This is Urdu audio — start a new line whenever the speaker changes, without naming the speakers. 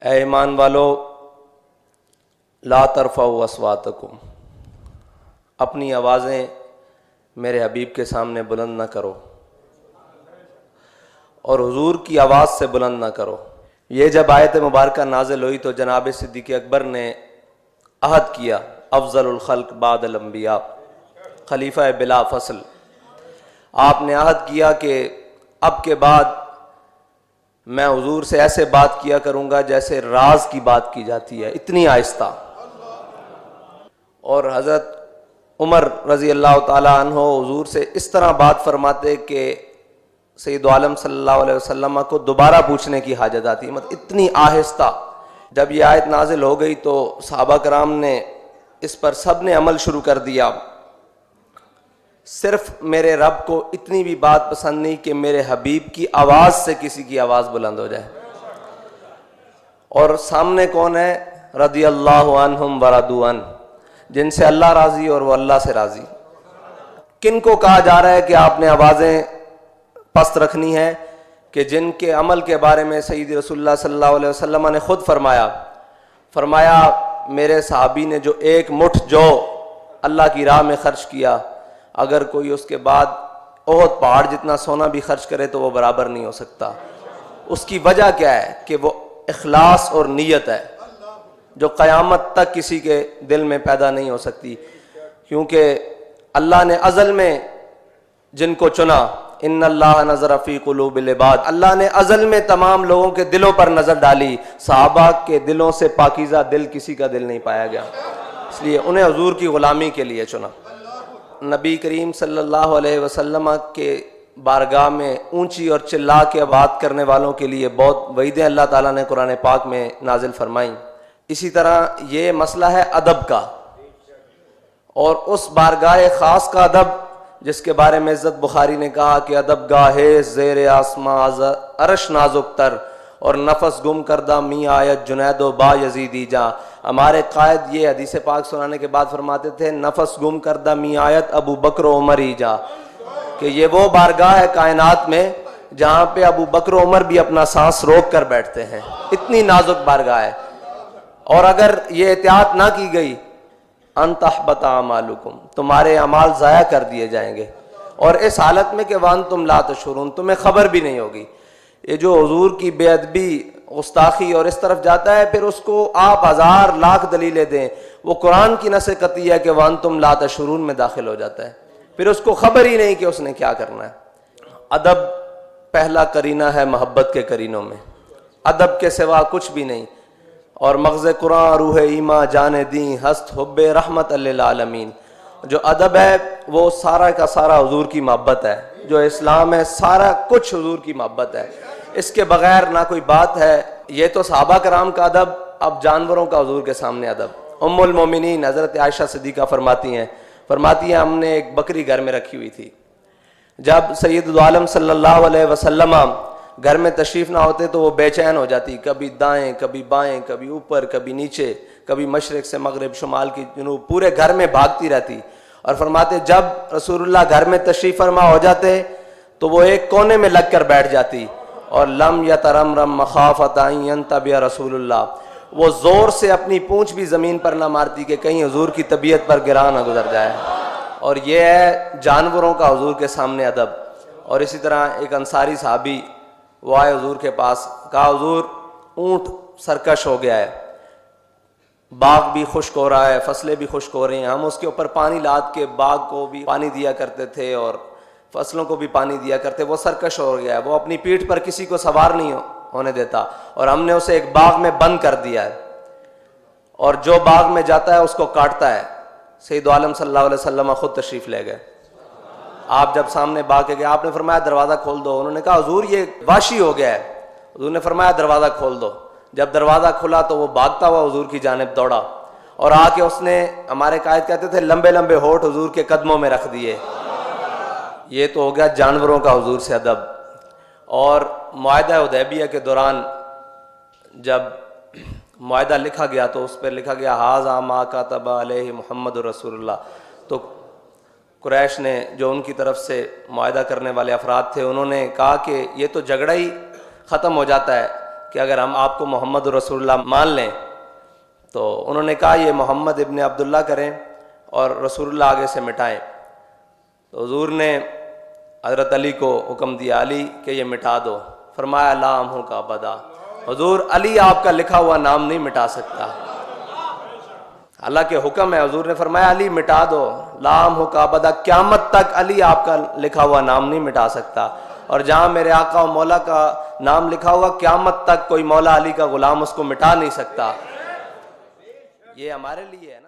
اے ایمان والو لا ترفعوا اصواتکم، اپنی آوازیں میرے حبیب کے سامنے بلند نہ کرو اور حضور کی آواز سے بلند نہ کرو۔ یہ جب آیت مبارکہ نازل ہوئی تو جناب صدیق اکبر نے عہد کیا، افضل الخلق بعد الانبیاء، خلیفہ بلا فصل، آپ نے عہد کیا کہ اب کے بعد میں حضور سے ایسے بات کیا کروں گا جیسے راز کی بات کی جاتی ہے، اتنی آہستہ۔ اور حضرت عمر رضی اللہ تعالی عنہ حضور سے اس طرح بات فرماتے کہ سید عالم صلی اللہ علیہ وسلم کو دوبارہ پوچھنے کی حاجت آتی، مطلب اتنی آہستہ۔ جب یہ آیت نازل ہو گئی تو صحابہ کرام نے اس پر سب نے عمل شروع کر دیا۔ صرف میرے رب کو اتنی بھی بات پسند نہیں کہ میرے حبیب کی آواز سے کسی کی آواز بلند ہو جائے۔ اور سامنے کون ہے؟ رضی اللہ عنہم ورضوا عنہ، جن سے اللہ راضی اور وہ اللہ سے راضی۔ کن کو کہا جا رہا ہے کہ آپ نے آوازیں پست رکھنی ہے؟ کہ جن کے عمل کے بارے میں سید رسول اللہ صلی اللہ علیہ وسلم نے خود فرمایا میرے صحابی نے جو ایک مٹھ جو اللہ کی راہ میں خرچ کیا، اگر کوئی اس کے بعد احد پہاڑ جتنا سونا بھی خرچ کرے تو وہ برابر نہیں ہو سکتا۔ اس کی وجہ کیا ہے؟ کہ وہ اخلاص اور نیت ہے، جو قیامت تک کسی کے دل میں پیدا نہیں ہو سکتی، کیونکہ اللہ نے ازل میں جن کو چنا، ان اللہ نظر فی قلوب العباد، اللہ نے ازل میں تمام لوگوں کے دلوں پر نظر ڈالی، صحابہ کے دلوں سے پاکیزہ دل کسی کا دل نہیں پایا گیا، اس لیے انہیں حضور کی غلامی کے لیے چنا۔ نبی کریم صلی اللہ علیہ وسلم کے بارگاہ میں اونچی اور چلا کے بات کرنے والوں کے لیے بہت وعیدیں اللہ تعالیٰ نے قرآن پاک میں نازل فرمائیں۔ اسی طرح یہ مسئلہ ہے ادب کا، اور اس بارگاہ خاص کا ادب جس کے بارے میں عزت بخاری نے کہا کہ ادب گاہے زیر آسماں عرش نازک تر، اور نفس گم کردہ می آیت جنید و با یزیدی جا۔ ہمارے قائد یہ حدیث پاک سنانے کے بعد فرماتے تھے نفس گم کردہ می آیت ابو بکر و عمر ہی جا، کہ یہ وہ بارگاہ ہے کائنات میں جہاں پہ ابو بکر و عمر بھی اپنا سانس روک کر بیٹھتے ہیں، اتنی نازک بارگاہ ہے۔ اور اگر یہ احتیاط نہ کی گئی ان تحبط اعمالکم، تمہارے اعمال ضائع کر دیے جائیں گے، اور اس حالت میں کہ وانتم لا تشعرون، تمہیں خبر بھی نہیں ہوگی۔ یہ جو حضور کی بے ادبی، گستاخی اور اس طرف جاتا ہے، پھر اس کو آپ ہزار لاکھ دلیلیں دیں، وہ قرآن کی نص قطعی ہے کہ وانتم لا تشعرون میں داخل ہو جاتا ہے، پھر اس کو خبر ہی نہیں کہ اس نے کیا کرنا ہے۔ ادب پہلا کرینہ ہے محبت کے کرینوں میں، ادب کے سوا کچھ بھی نہیں۔ اور مغز قرآن روح ایماں جان دیں ہست حب رحمت للعالمین، جو ادب ہے وہ سارا کا سارا حضور کی محبت ہے، جو اسلام ہے سارا کچھ حضور کی محبت ہے، اس کے بغیر نہ کوئی بات ہے۔ یہ تو صحابہ کرام کا ادب، اب جانوروں کا حضور کے سامنے ادب۔ ام المومنین حضرت عائشہ صدیقہ فرماتی ہیں ہم نے ایک بکری گھر میں رکھی ہوئی تھی، جب سید عالم صلی اللہ علیہ وسلم گھر میں تشریف نہ ہوتے تو وہ بے چین ہو جاتی، کبھی دائیں کبھی بائیں، کبھی اوپر کبھی نیچے، کبھی مشرق سے مغرب، شمال کی جنوب، پورے گھر میں بھاگتی رہتی۔ اور فرماتے جب رسول اللہ گھر میں تشریف فرما ہو جاتے تو وہ ایک کونے میں لگ کر بیٹھ جاتی، اور لم یترمرم مخافۃ ان ینتبہ رسول اللہ، وہ زور سے اپنی پونچھ بھی زمین پر نہ مارتی کہ کہیں حضور کی طبیعت پر گراں نہ گزر جائے۔ اور یہ ہے جانوروں کا حضور کے سامنے ادب۔ اور اسی طرح ایک انصاری صحابی وہ آئے حضور کے پاس، کہا حضور اونٹ سرکش ہو گیا ہے، باغ بھی خشک ہو رہا ہے، فصلیں بھی خشک ہو رہی ہیں، ہم اس کے اوپر پانی لاد کے باغ کو بھی پانی دیا کرتے تھے اور فصلوں کو بھی پانی دیا کرتے، وہ سرکش ہو گیا ہے، وہ اپنی پیٹھ پر کسی کو سوار نہیں ہونے دیتا، اور ہم نے اسے ایک باغ میں بند کر دیا ہے، اور جو باغ میں جاتا ہے اس کو کاٹتا ہے۔ سید عالم صلی اللہ علیہ وسلم خود تشریف لے گئے، آپ جب سامنے باغ کے گئے آپ نے فرمایا دروازہ کھول دو، انہوں نے کہا حضور یہ وحشی ہو گیا ہے، حضور نے فرمایا دروازہ کھول دو۔ جب دروازہ کھلا تو وہ بھاگتا ہوا حضور کی جانب دوڑا، اور آ کے اس نے، ہمارے قائد کہتے تھے لمبے لمبے ہونٹ حضور کے قدموں میں رکھ دیے۔ یہ تو ہو گیا جانوروں کا حضور سے ادب۔ اور معاہدہ حدیبیہ کے دوران جب معاہدہ لکھا گیا تو اس پر لکھا گیا ھذا ما کتب علیہ محمد رسول اللہ، تو قریش نے جو ان کی طرف سے معاہدہ کرنے والے افراد تھے انہوں نے کہا کہ یہ تو جھگڑا ہی ختم ہو جاتا ہے، کہ اگر ہم آپ کو محمد رسول اللہ مان لیں، تو انہوں نے کہا یہ محمد ابن عبداللہ کریں اور رسول اللہ آگے سے مٹائیں۔ تو حضور نے حضرت علی کو حکم دیا، علی کہ یہ مٹا دو۔ فرمایا لا امحو کا ابدا، حضور علی آپ کا لکھا ہوا نام نہیں مٹا سکتا۔ اللہ کے حکم ہے، حضور نے فرمایا علی مٹا دو، لا امحو کا ابدا، قیامت تک علی آپ کا لکھا ہوا نام نہیں مٹا سکتا۔ اور جہاں میرے آقا و مولا کا نام لکھا ہوگا قیامت تک کوئی مولا علی کا غلام اس کو مٹا نہیں سکتا۔ یہ ہمارے لیے ہے نا۔